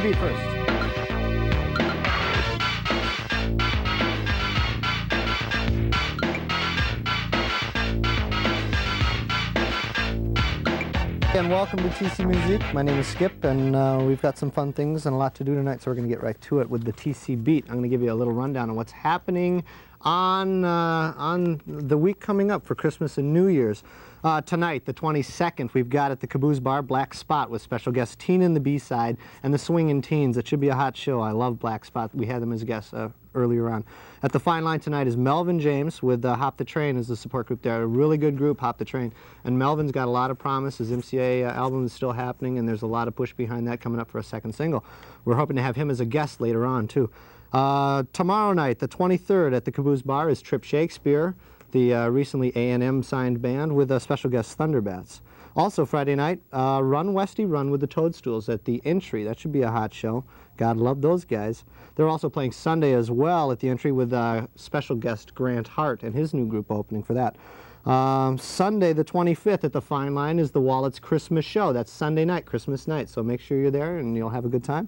Beat first. And welcome to TC Muzique. My name is Skip, and we've got some fun things and a lot to do tonight, so we're going to get right to it with the TC Beat. I'm going to give you a little rundown on what's happening on the week coming up for Christmas and New Year's. Tonight, the 22nd, we've got at the Caboose Bar, Black Spot with special guests Tina and the B-Side and the Swingin' Teens. It should be a hot show. I love Black Spot. We had them as guests earlier on. At the Fine Line tonight is Melvin James with Hop the Train as the support group there. A really good group, Hop the Train. And Melvin's got a lot of promise. His MCA album is still happening, and there's a lot of push behind that coming up for a second single. We're hoping to have him as a guest later on, too. Tomorrow night, the 23rd, at the Caboose Bar is Trip Shakespeare, the recently A&M signed band, with special guest Thunderbats. Also Friday night, Run Westy Run with the Toadstools at the Entry. That should be a hot show. God love those guys. They're also playing Sunday as well at the Entry with special guest Grant Hart and his new group opening for that. Sunday the 25th at the Fine Line is the Wallet's Christmas show. That's Sunday night, Christmas night, so make sure you're there and you'll have a good time.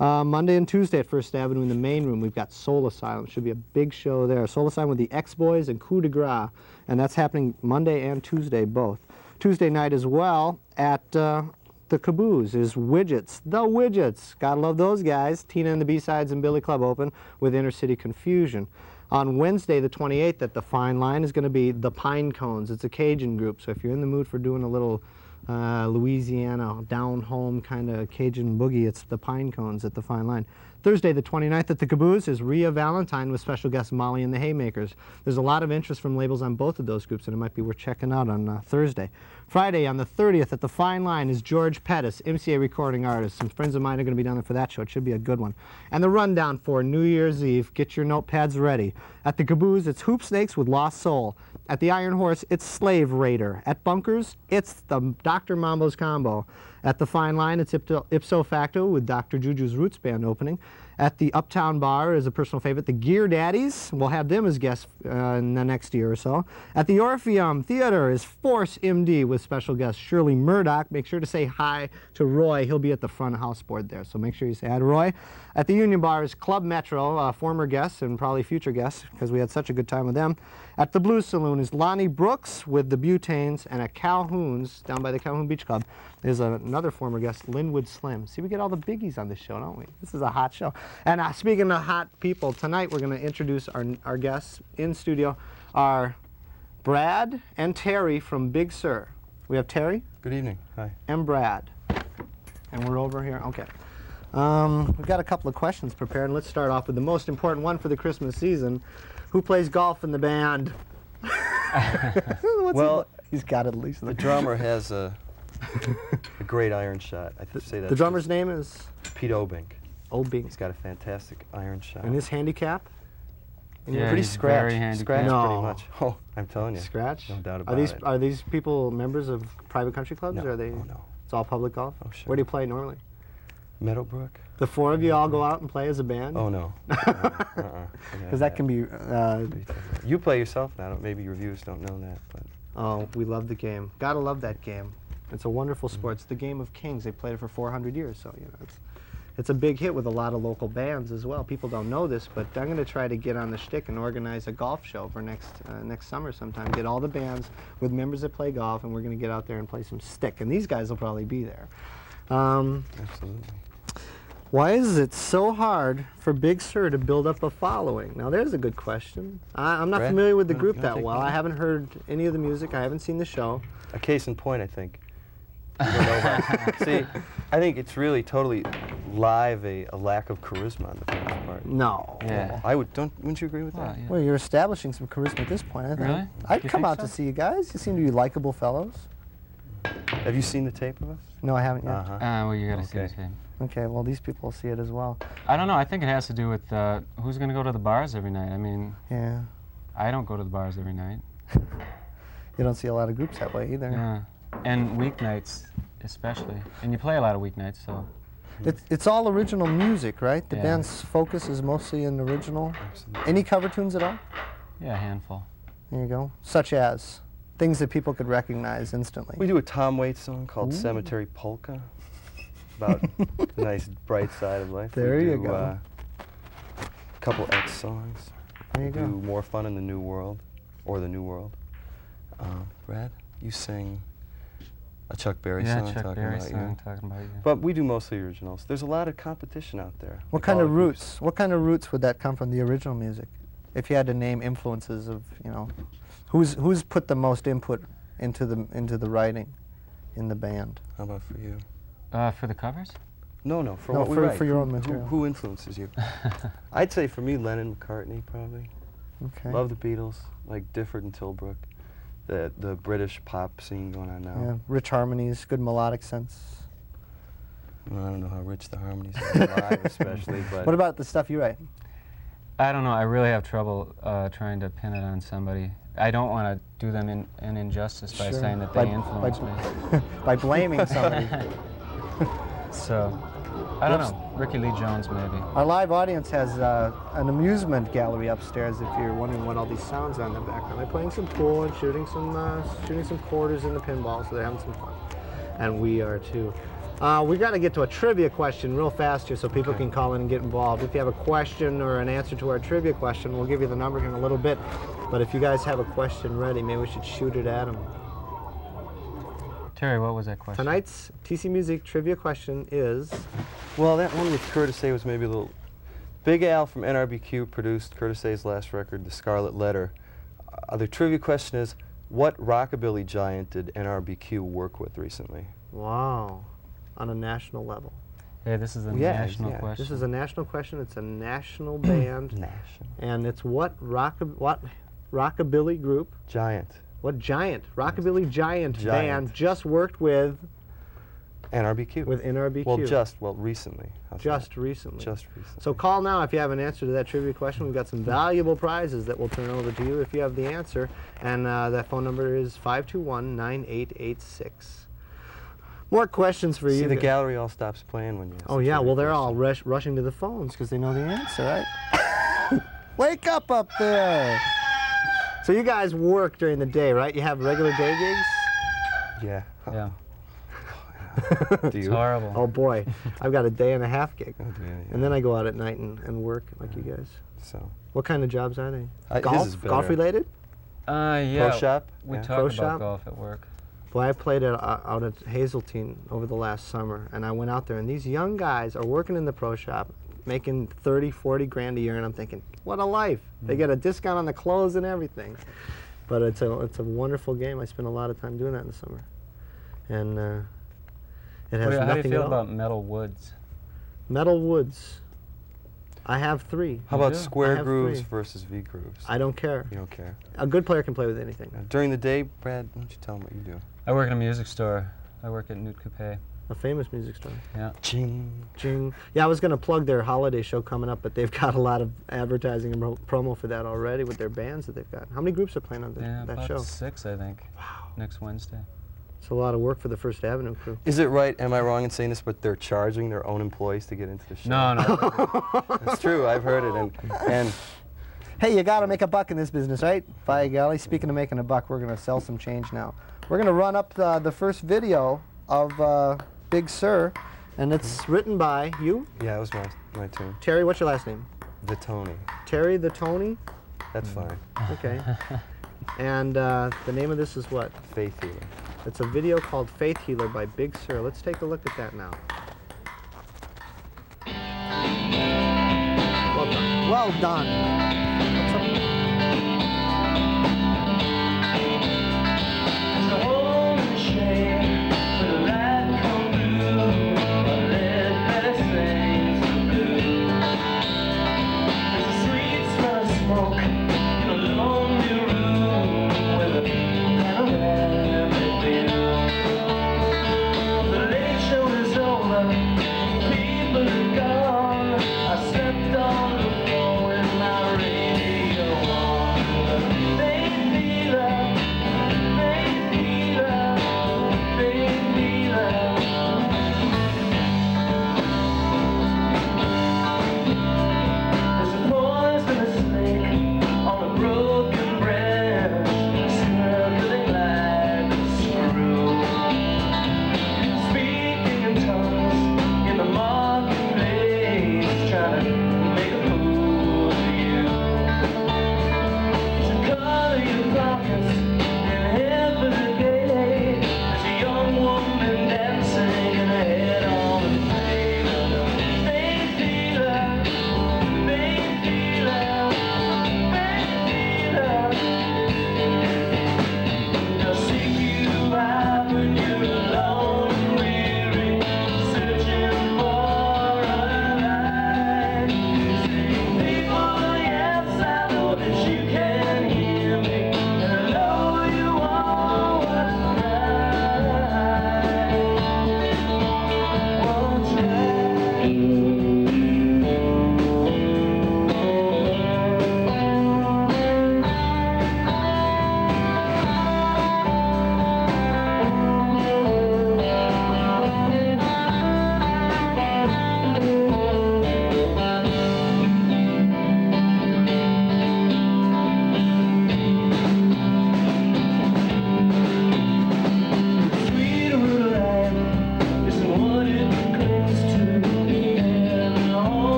Monday and Tuesday at First Avenue in the main room, we've got Soul Asylum. Should be a big show there. Soul Asylum with the X-Boys and Coup de Grace, and that's happening Monday and Tuesday both. Tuesday night as well at the Caboose is Widgets. The Widgets. Gotta love those guys. Tina and the B-Sides and Billy Club open with Inner City Confusion. On Wednesday, the 28th, at the Fine Line is going to be the Pine Cones. It's a Cajun group, so if you're in the mood for doing a little Louisiana down-home kind of Cajun boogie, it's the Pine Cones at the Fine Line. Thursday, the 29th, at the Caboose is Rhea Valentine with special guest Molly and the Haymakers. There's a lot of interest from labels on both of those groups, and it might be worth checking out on Thursday. Friday, on the 30th, at the Fine Line is George Pettis, MCA recording artist. Some friends of mine are going to be down there for that show. It should be a good one. And the rundown for New Year's Eve, get your notepads ready. At the Caboose, it's Hoop Snakes with Lost Soul. At the Iron Horse, it's Slave Raider. At Bunkers, it's the Dr. Mambo's Combo. At the Fine Line, it's Ipso Facto with Dr. Juju's Roots Band opening. At the Uptown Bar is a personal favorite, the Gear Daddies. We'll have them as guests in the next year or so. At the Orpheum Theater is Force MD with special guest Shirley Murdoch. Make sure to say hi to Roy. He'll be at the front house board there, so make sure you say hi to Roy. At the Union Bar is Club Metro, former guests and probably future guests because we had such a good time with them. At the Blues Saloon is Lonnie Brooks with the Butanes, and at Calhoun's, down by the Calhoun Beach Club, is another former guest, Linwood Slim. See, we get all the biggies on this show, don't we? This is a hot show. And speaking of hot people, tonight we're going to introduce our guests in studio, are Brad and Terry from Big Sur. We have Terry. Good evening. Hi. And Brad. And we're over here. Okay. We've got a couple of questions prepared. Let's start off with the most important one for the Christmas season. Who plays golf in the band? Well, he's got at least the drummer has a great iron shot. I say that. The drummer's name is Pete Obink. Obink. He's got a fantastic iron shot. And his handicap? Yeah, pretty he's scratch. very handicapped. Scratch No. pretty much. Oh, I'm telling you. Scratch? No doubt about it. Are these people members of private country clubs? No. Or are they? Oh, no. It's all public golf? Oh, sure. Where do you play normally? Meadowbrook? The four of you all go out and play as a band? Oh, no. Because that can be... you play yourself now. Maybe your viewers don't know that, but... Oh, we love the game. Gotta love that game. It's a wonderful sport. It's the game of kings. They played it for 400 years, so you know it's a big hit with a lot of local bands as well. People don't know this, but I'm going to try to get on the shtick and organize a golf show for next summer sometime. Get all the bands with members that play golf, and we're going to get out there and play some stick. And these guys will probably be there. Absolutely. Why is it so hard for Big Sur to build up a following? Now, there's a good question. I'm not Brad? familiar with the group You that wanna take well. that? I haven't heard any of the music. I haven't seen the show. A case in point, I think. You don't know how. See, I think it's really totally live a lack of charisma on the band's part. No. Yeah. Wouldn't you agree with that? Yeah. Well, you're establishing some charisma at this point, I think. Really? I'd You come think out so? to see you guys. You seem to be likable fellows. Have you seen the tape of us? No, I haven't yet. Uh-huh. Well, you gotta see the Okay. tape. Okay, well, these people will see it as well. I don't know. I think it has to do with who's gonna go to the bars every night. I mean, Yeah. I don't go to the bars every night. You don't see a lot of groups that way either. Yeah. And weeknights, especially. And you play a lot of weeknights, so. It's all original music, right? The Yeah. band's focus is mostly in original. Absolutely. Any cover tunes at all? Yeah, a handful. There you go. Such as things that people could recognize instantly. We do a Tom Waits song called Ooh. Cemetery Polka. about the nice bright side of life. There we you do, go. A couple X songs. There you we go. do More Fun in the New World, or The New World. Brad, you sing a Chuck Berry Yeah, song Chuck talking Berry about song you. talking about you. But we do mostly originals. There's a lot of competition out there. What Like kind all of the groups. roots? What kind of roots would that come from? The original music, if you had to name influences of, who's put the most input into the writing in the band? How about for you? For the covers? No, for No, what we for- write. for your own Who- material. Who influences you? I'd say for me, Lennon, McCartney, probably. Okay. Love the Beatles, like Difford and Tilbrook. The British pop scene going on now. Yeah, rich harmonies, good melodic sense. Well, I don't know how rich the harmonies are live, especially, but What about the stuff you write? I don't know. I really have trouble trying to pin it on somebody. I don't want to do them an injustice by Sure. saying that By- they influenced me. By blaming somebody. So, I don't know. Ricky Lee Jones, maybe. Our live audience has an amusement gallery upstairs. If you're wondering what all these sounds are in the background, they're playing some pool and shooting some quarters in the pinball, so they're having some fun, and we are too. We got to get to a trivia question real fast here, so people can call in and get involved. If you have a question or an answer to our trivia question, we'll give you the number here in a little bit. But if you guys have a question ready, maybe we should shoot it at them. Terry, what was that question? Tonight's TC Muzique trivia question is. well, that one with Curtis A was maybe a little. Big Al from NRBQ produced Curtis A's last record, The Scarlet Letter. The trivia question is, what rockabilly giant did NRBQ work with recently? Wow. On a national level. Yeah, this is a Yeah, national yeah. question. This is a national question. It's a national band, National. and it's what rockabilly group, Giant. what giant rockabilly giant Giant. band just worked with NRBQ. NRBQ? Well, recently. How's just that? recently. Just recently. So call now if you have an answer to that trivia question. We've got some valuable prizes that we'll turn over to you if you have the answer, and that phone number is 521-9886. More questions for you. See, the gallery all stops playing when you ask Oh the yeah, trivia well they're question. all rushing to the phones because they know the answer, right? Wake up there! So you guys work during the day, right? You have regular day gigs? Yeah. Yeah. Do It's you? horrible. Oh boy, I've got a day and a half gig. Oh, yeah, yeah. And then I go out at night and work like you guys. So. What kind of jobs are they? His Golf? is Golf better. related? Yeah. Pro shop? We Yeah. talk Pro about shop? golf at work. Well, I played out at Hazeltine over the last summer, and I went out there, and these young guys are working in the pro shop, making 30, 40 grand a year, and I'm thinking, what a life. They get a discount on the clothes and everything. But it's a wonderful game. I spend a lot of time doing that in the summer. And it has How do you nothing feel at all. about metal woods? Metal woods. I have 3. How You about do? I square have grooves 3. versus V grooves? I don't care. You don't care. A good player can play with anything. Now, during the day, Brad, why don't you tell them what you do? I work in a music store. I work at Newt Coupe. A famous music store. Yeah. Ching. Jing. Yeah, I was going to plug their holiday show coming up, but they've got a lot of advertising and promo for that already with their bands that they've got. How many groups are playing on Yeah, that about show? 6, I think. Wow. Next Wednesday. It's a lot of work for the First Avenue crew. Is it right? Am I wrong in saying this? But they're charging their own employees to get into the show. No, no. It's true. I've heard it, and Hey, you got to make a buck in this business, right? By golly, speaking of making a buck, we're going to sell some change now. We're going to run up the first video of Big Sur, and it's written by you, yeah, it was my tune. Terry. What's your last name? The Tony. Terry the Tony. That's fine. Okay. And the name of this is what? Faith Healer. It's a video called Faith Healer by Big Sur. Let's take a look at that now. Well done. Well done. What's up? People are gone. I slept on the floor with my ring.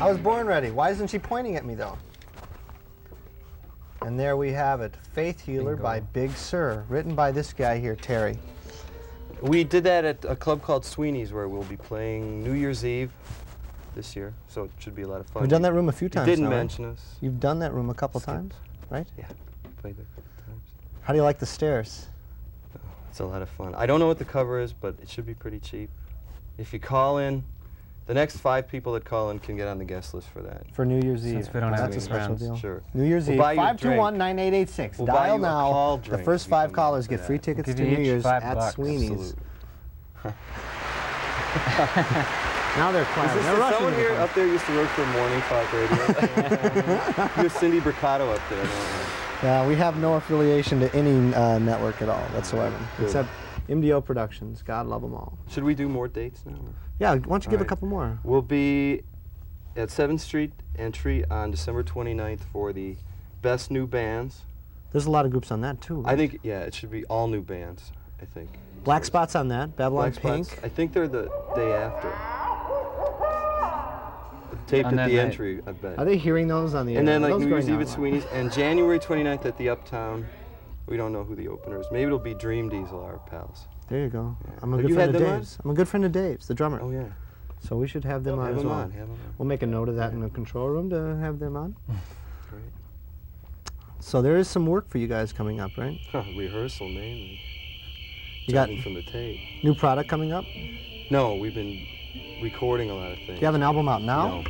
I was born ready. Why isn't she pointing at me, though? And there we have it. Faith Healer by Big Sur, written by this guy here, Terry. We did that at a club called Sweeney's, where we'll be playing New Year's Eve this year, so it should be a lot of fun. We've done that room a few times You didn't now, mention right? us. You've done that room a couple times, right? Yeah, played there a couple times. How do you like the stairs? Oh, it's a lot of fun. I don't know what the cover is, but it should be pretty cheap. If you call in, the next 5 people that call in can get on the guest list for that. For New Year's Eve. Since we don't have That's a any special friends. deal. Sure. New Year's We'll Eve, buy you a drink. 521-9886. We'll buy Dial you a now. call The drink first if you 5 come callers in get for free that. tickets We'll to give you New each Year's $5. at Sweeney's. Absolutely. Now they're clapping. They're rushing Someone to here come. up there used to work for Morning Talk Radio. You have Cindy Bricado up there. Yeah, we have no affiliation to any network at all whatsoever, Good. except MDO Productions. God love them all. Should we do more dates now? Yeah, why don't you give a Alright. couple more? We'll be at 7th Street Entry on December 29th for the Best New Bands. There's a lot of groups on that too. I think, yeah, it should be all new bands, I think. Black Spots on that. Babylon Black Pink. Spots, I think they're the day after. Taped On at that the night. entry, I bet. Are they hearing those on the And then air? like Are those New Year's going Eve out? at Sweeney's, and January 29th at the Uptown. We don't know who the opener is. Maybe it'll be Dream Diesel, our pals. There you go. Yeah. I'm a Have good you friend had of them on? Dave's. I'm a good friend of Dave's, the drummer. Oh, yeah. So we should have them on Have as them well. on, have them on. We'll make a note of that in the control room to have them on. Great. So there is some work for you guys coming up, right? Huh, rehearsal mainly. You got Judging from the tape. new product coming up? No, we've been recording a lot of things. Do you have an album out now? No.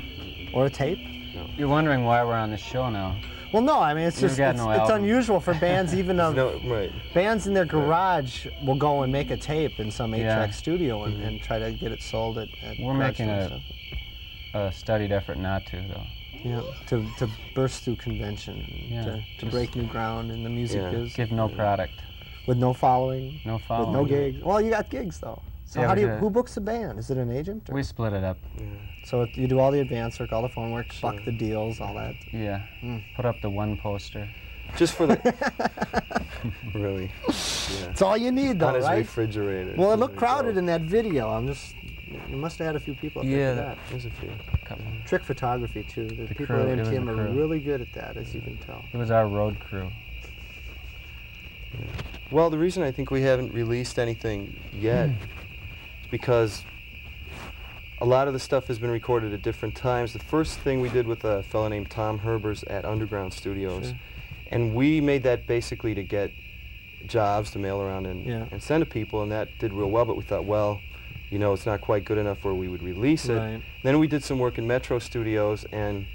Or a tape? No. You're wondering why we're on the show now. Well, no, I mean, it's We've just, got it's, no it's album. unusual for bands even of, No, right. bands in their garage will go and make a tape in some 8-track Yeah. studio and try to get it sold at We're garage making sales and a studied effort not to, though. stuff. Yeah, to burst through convention, Yeah, to just break new ground in the music Yeah. biz. Give no product. With no following, No with following. no gigs. Well, you got gigs though. So Yeah, how we do you, do. who books the band? Is it an agent? Or? We split it up. Yeah. So you do all the advance work, all the phone work, Sure. buck the deals, all that. Yeah. Hmm. Put up the one poster. Just for the... Really? Yeah. It's all you need though, On his right? refrigerator. Well, it looked crowded in that video. You must have had a few people up there Yeah. for that. There's a few. Trick photography too. The people crew, at it was MTM the are crew. really good at that, as you can tell. It was our road crew. Well, the reason I think we haven't released anything yet is because a lot of the stuff has been recorded at different times. The first thing we did with a fellow named Tom Herbers at Underground Studios, Sure. and we made that basically to get jobs to mail around and send to people, and that did real well, but we thought, well, you know, it's not quite good enough where we would release it. Right. Then we did some work in Metro Studios, and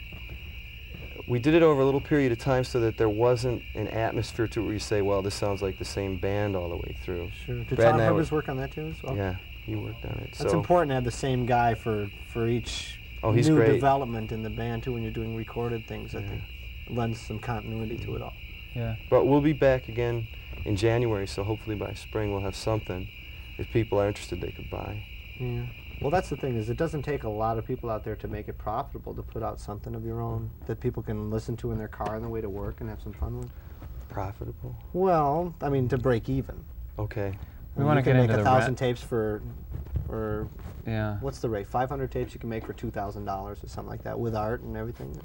we did it over a little period of time so that there wasn't an atmosphere to it where you say, well, this sounds like the same band all the way through. Sure. Did Brad Tom and I Herbers were- work on that too as well? Yeah, he worked on it. That's so important to have the same guy for each Oh, he's new great. development in the band too when you're doing recorded things. I think it lends some continuity to it all. Yeah. But we'll be back again in January, so hopefully by spring we'll have something. If people are interested, they could buy. Yeah. Well, that's the thing, is it doesn't take a lot of people out there to make it profitable to put out something of your own that people can listen to in their car on the way to work and have some fun with. Profitable? Well, I mean, to break even. Okay. We want to You get can make into the 1,000 rent. tapes for, Yeah. what's the rate? 500 tapes you can make for $2,000 or something like that with art and everything.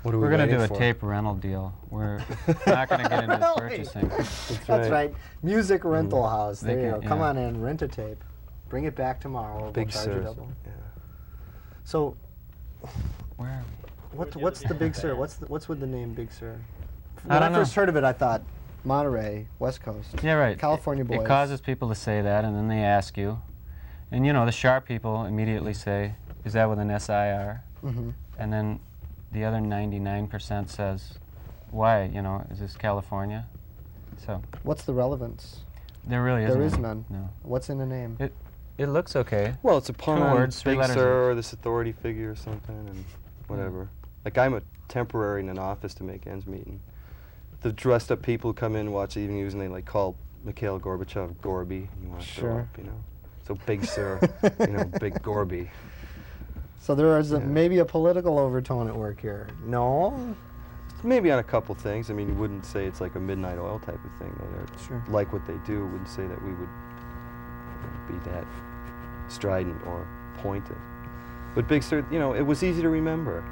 What are We're going to do a waiting for? tape rental deal. We're not going to get into Really? purchasing. That's right. Music rental house. They There you can- go. Come yeah. on in, rent a tape. Bring it back tomorrow. We'll Big charge you Sur. double. Yeah. So, Where are we? what's the Big Sur? What's with the name Big Sur? When I don't know. first heard of it, I thought Monterey, West Coast. Yeah, right. California boys. It causes people to say that, and then they ask you. And you know, the sharp people immediately say, is that with an SIR? Mm-hmm. And then the other 99% says, why? You know, is this California? So What's the relevance? there really isn't. There is any. none. No. What's in the name? It looks okay. Well, it's a pun Two on words, three Big letters Sur or this authority figure or something, and whatever. Like, I'm a temporary in an office to make ends meet, and the dressed up people who come in and watch the evening news, and they like call Mikhail Gorbachev Gorby, and you want to throw Sure. up, you know. So Big Sur, you know, Big Gorby. So there is Yeah. maybe a political overtone at work here. No? Maybe on a couple things. I mean, you wouldn't say it's like a Midnight Oil type of thing. Though. They're Sure. like what they do. Wouldn't say that we would be that strident or pointed. But Big Sur, you know, it was easy to remember.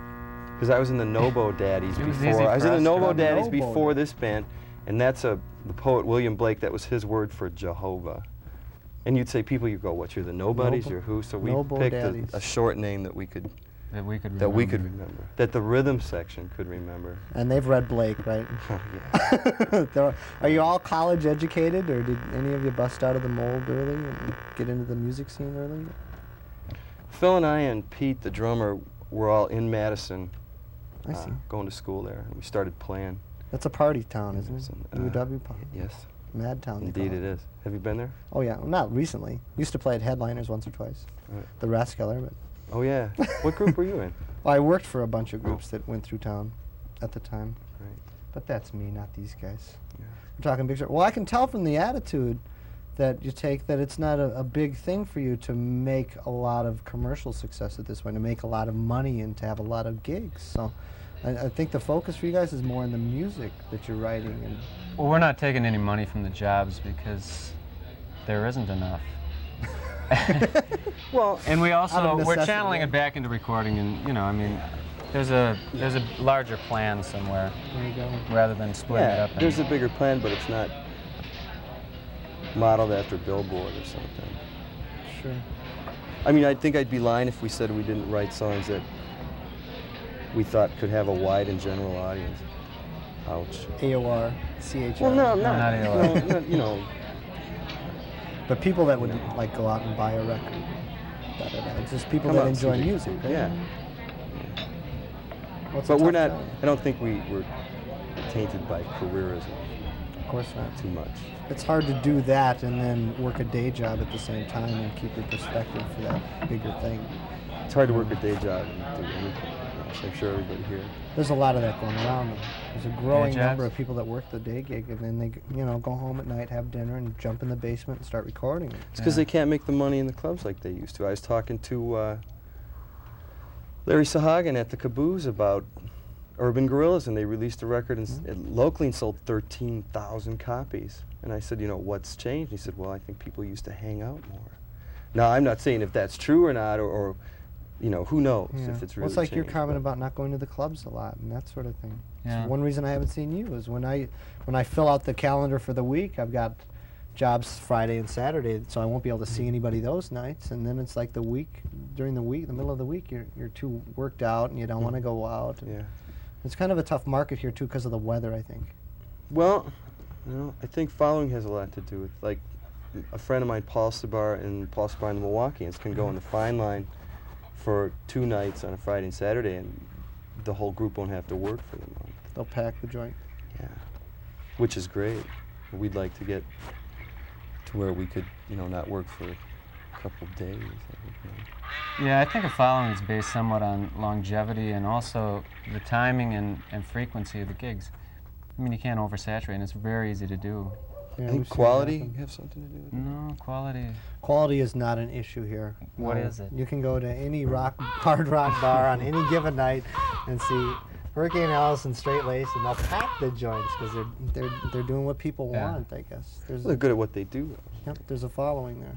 Because I was in the Nobo Daddies It was before. easy I was for in the us to Nobo run. Daddies Nobo before Daddies. this band, and that's the poet William Blake. That was his word for Jehovah. And you'd say, people, you go, what? You're the Nobodies? Nobo- You're who? So we Nobo picked Daddies. a short name that we could remember. that the rhythm section could remember. And they've read Blake, right? Yeah. Are you all college educated, or did any of you bust out of the mold early and get into the music scene early? Phil and I and Pete, the drummer, were all in Madison, I see. going to school there. And we started playing. That's a party town, isn't it? Madison, UW? Yes, Mad town. they indeed call it is. Have you been there? Oh yeah, well, not recently. Used to play at Headliners once or twice. Right. The Raskeller, but Oh yeah. What group were you in? well, I worked for a bunch of groups that went through town at the time. Right. But that's me, not these guys. Yeah. We're talking Big Sur. Well, I can tell from the attitude that you take that it's not a big thing for you to make a lot of commercial success at this point, to make a lot of money and to have a lot of gigs. So I think the focus for you guys is more on the music that you're writing. And Well, we're not taking any money from the jobs because there isn't enough. Well, And we Out of also, we're necessity, channeling yeah. it back into recording, and, you know, I mean, there's a larger plan somewhere there you go. rather than splitting it yeah, up. there's a bigger plan, but it's not modeled after Billboard or something. Sure. I mean, I think I'd be lying if we said we didn't write songs that we thought could have a wide and general audience. Ouch. AOR, CHR. Well, no, not AOR. you know, But people that would No. like go out and buy a record. It's just people Come that on, enjoy CD. music, right? Yeah. Well, it's a But we're tough not, job. I don't think we were tainted by careerism Of course not. too much. It's hard to do that and then work a day job at the same time and keep your perspective for that bigger thing. It's hard to work a day job and do anything. Yes, I'm sure everybody here. There's a lot of that going around. Though. There's a growing jobs. number of people that work the day gig and then they, go home at night, have dinner, and jump in the basement and start recording. It's because Yeah. they can't make the money in the clubs like they used to. I was talking to Larry Sahagan at the Caboose about Urban Gorillas, and they released a record locally and sold 13,000 copies. And I said, what's changed? He said, well, I think people used to hang out more. Now, I'm not saying if that's true or not, or who knows if it's really Well, it's like your changed, comment but- about not going to the clubs a lot and that sort of thing. Yeah. So one reason I haven't seen you is when I fill out the calendar for the week, I've got jobs Friday and Saturday, so I won't be able to see anybody those nights. And then it's like the middle of the week, you're too worked out and you don't want to go out. And Yeah. it's kind of a tough market here too because of the weather, I think. Well, I think following has a lot to do with, like, a friend of mine, Paul Sabar and the Milwaukeeans can go on the fine line for 2 nights on a Friday and Saturday, and the whole group won't have to work for the month. They'll pack the joint. Yeah, which is great. We'd like to get to where we could, not work for a couple of days. Yeah, I think a following is based somewhat on longevity and also the timing and frequency of the gigs. I mean, you can't oversaturate, and it's very easy to do. Yeah, I we've think seen it quality happen. have something to do with it. No, quality. Quality is not an issue here. What No. is it? You can go to any hard rock bar on any given night and see Hurricane Alice and Straight Lace, and they'll pack the joints because they're doing what people Yeah. want, I guess. They're good at what they do. Yep, there's a following there.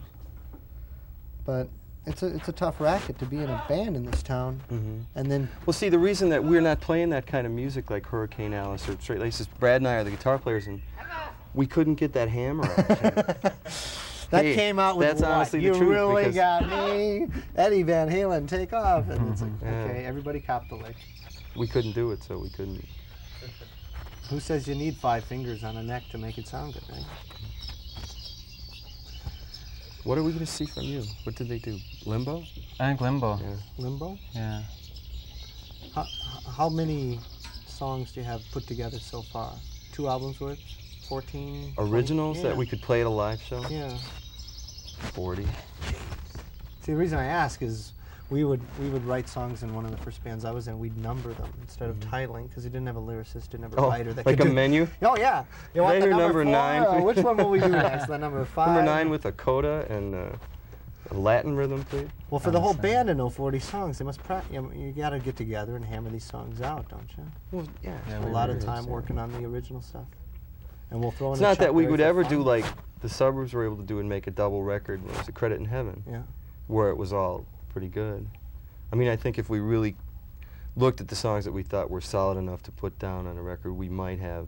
But it's a tough racket to be in a band in this town. Mm-hmm. And then Well, see, the reason that we're not playing that kind of music like Hurricane Alice or Straight Laces, Brad and I are the guitar players, and we couldn't get that hammer out. that Hey, came out with that's what? honestly the You truth, really because- got me. Eddie Van Halen, take off. And it's like, Yeah. okay, everybody copped the lick. We couldn't do it, so we couldn't. Who says you need 5 fingers on a neck to make it sound good, right? What are we going to see from you? What did they do? Limbo? I think Limbo. Yeah. Limbo? Yeah. How many songs do you have put together so far? 2 albums worth? 14? 20? Originals Yeah. that we could play at a live show? Yeah. 40. See, the reason I ask is we would write songs in one of the first bands I was in. We'd number them instead of titling because he didn't have a lyricist, didn't have a Oh, writer that like could a do. menu? Oh yeah. You want the Later, number number 4? 9. Which one will we do next? The number 5. Number 9 with a coda and a Latin rhythm, please. Well, for the whole Understand. band to know 40 songs, they must you got to get together and hammer these songs out, don't you? Well, yeah. Yeah, A we lot of really time yeah. working on the original stuff. And we'll throw in It's a not Chuck that we Berry would for ever fun. do like the Suburbs were able to do and make a double record when it was A Credit in Heaven, Yeah. where it was all pretty good. I mean, I think if we really looked at the songs that we thought were solid enough to put down on a record, we might have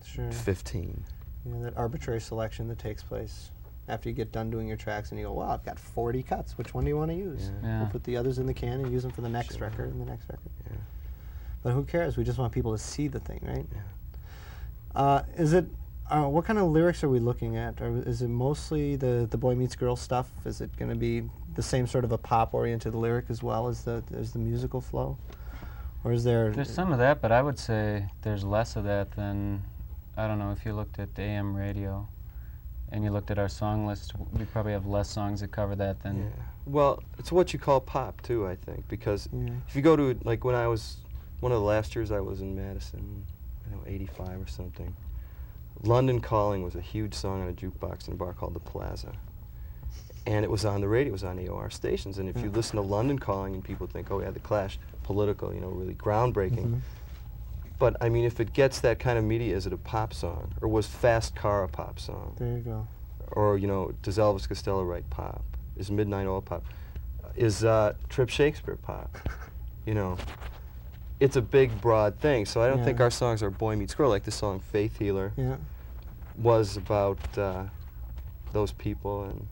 Sure. 15. You know, that arbitrary selection that takes place after you get done doing your tracks and you go, wow, I've got 40 cuts. Which one do you want to use? Yeah. Yeah. We'll put the others in the can and use them for the next Sure. record and the next record. Yeah. But who cares? We just want people to see the thing, right? Yeah. Is it, what kind of lyrics are we looking at? Or is it mostly the boy meets girl stuff? Is it going to be the same sort of a pop-oriented lyric as well as the musical flow? Or is there... There's some of that, but I would say there's less of that than, I don't know, if you looked at AM radio and you looked at our song list, we probably have less songs that cover that than... Yeah. Well, it's what you call pop, too, I think, because Yeah. if you go to, like, when I was, one of the last years I was in Madison, I know, 85 or something, London Calling was a huge song on a jukebox in a bar called The Plaza. And it was on the radio, it was on AOR stations, and if you listen to London Calling and people think, oh yeah, The Clash, political, you know, really groundbreaking. Mhm. But, I mean, if it gets that kind of media, is it a pop song? Or was Fast Car a pop song? There you go. Or, you know, does Elvis Costello write pop? Is Midnight Oil pop? Is Trip Shakespeare pop? You know, it's a big, broad thing, so I don't think Yeah. our songs are boy meets girl, like the song Faith Healer Yeah. was about those people and,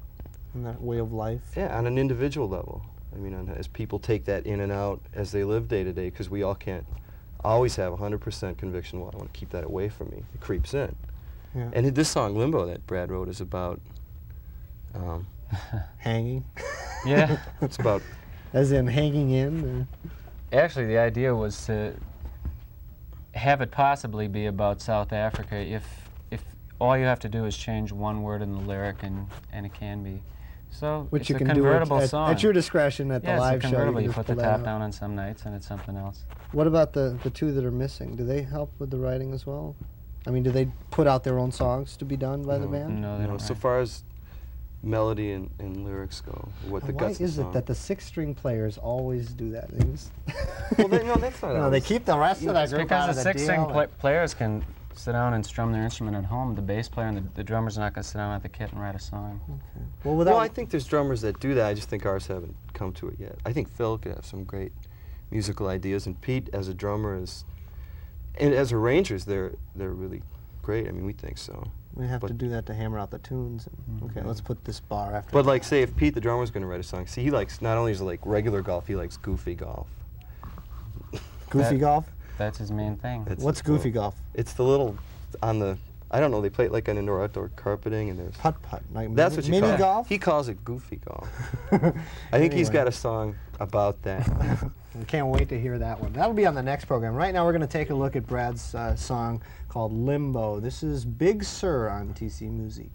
And that way of life. yeah, on an individual level. I mean, as people take that in and out as they live day to day, because we all can't always have 100% conviction, well, I want to keep that away from me. It creeps in. Yeah. And this song, Limbo, that Brad wrote, is about, Hanging. Yeah. it's about, As in hanging in. Actually, the idea was to have it possibly be about South Africa if all you have to do is change one word in the lyric and it can be. So Which it's you a can do convertible at, song. at your discretion at Yeah, the live it's a show. convertible. You just put the pull that top out. down on some nights and it's something else. What about the two that are missing? Do they help with the writing as well? I mean, do they put out their own songs to be done by the No. band? No, they you know, don't. so write. far as melody and lyrics go, what the And why guts of the is it song. that the six-string players always do that? They just Well, no, that's not No, they always- keep the rest of that It's group out because of the the six-string deal. players can sit down and strum their instrument at home. The bass player and the drummer's not going to sit down at the kit and write a song. Well, without Well, I think there's drummers that do that. I just think ours haven't come to it yet. I think Phil could have some great musical ideas, and Pete, as a drummer, and as arrangers, they're really great. I mean, we think so. we have to but- do that to hammer out the tunes. And, okay, let's put this bar after. But like, say, if Pete the drummer's going to write a song, see, he likes not only is it like regular golf, he likes goofy golf. Goofy that- golf. That's his main thing. It's What's the little- goofy golf? It's the little on the. I don't know. They play it like on indoor-outdoor carpeting, and there's. Putt putt. Like That's what you mini call it. golf. He calls it goofy golf. I think he's Anyway. got a song about that. We can't wait to hear that one. That'll be on the next program. Right now, we're going to take a look at Brad's song called Limbo. This is Big Sur on TC Muzique.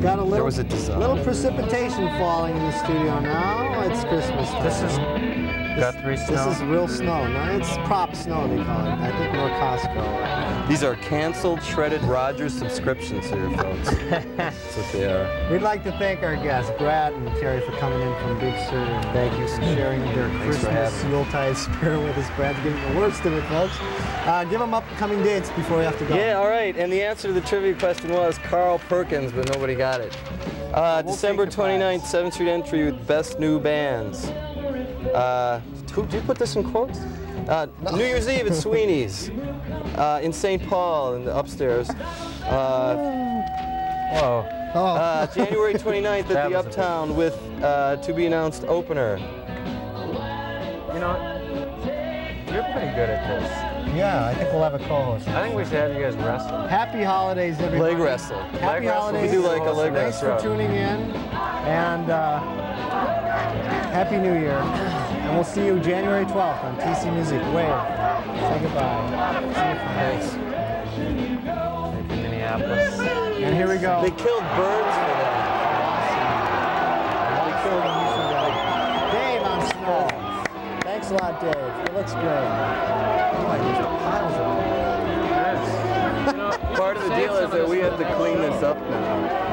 down. Got a There little, was a design. little precipitation falling in the studio now. It's Christmas time. This is Guthrie snow. This is real snow. No, it's prop snow, they call it. I think more Costco. These are canceled, shredded Rogers subscriptions here, folks. That's what they are. We'd like to thank our guests, Brad and Terry, for coming in from Big Sur. Thank you. And sharing their Thanks for Christmas having me. Yuletide spirit with us. Brad's getting the worst of it, folks. Give them upcoming dates before we have to go. Yeah, all right. And the answer to the trivia question was Carl Perkins, but nobody got it. December take the prize. 29th, 7th Street entry with Best New Bands. Did you put this in quotes? New Year's Eve at Sweeney's in St. Paul in the upstairs. Whoa. January 29th at That the was a big- Uptown with to be announced opener. You know, you're pretty good at this. Yeah, I think we'll have a co-host. I think we should have you guys wrestle. Happy holidays, everybody. Leg wrestle. Happy Leg wrestle. holidays. We do like a leg Thanks wrestle. for tuning in. And Happy New Year. And we'll see you January 12th on TC Muzique. Wave. Say goodbye. See you Thanks. Thank you, Minneapolis. And here we go. They killed birds for that. Dave on snow. Thanks a lot, Dave. It looks great. Boy, there's piles of them. Part of the deal is that we have to clean this up now.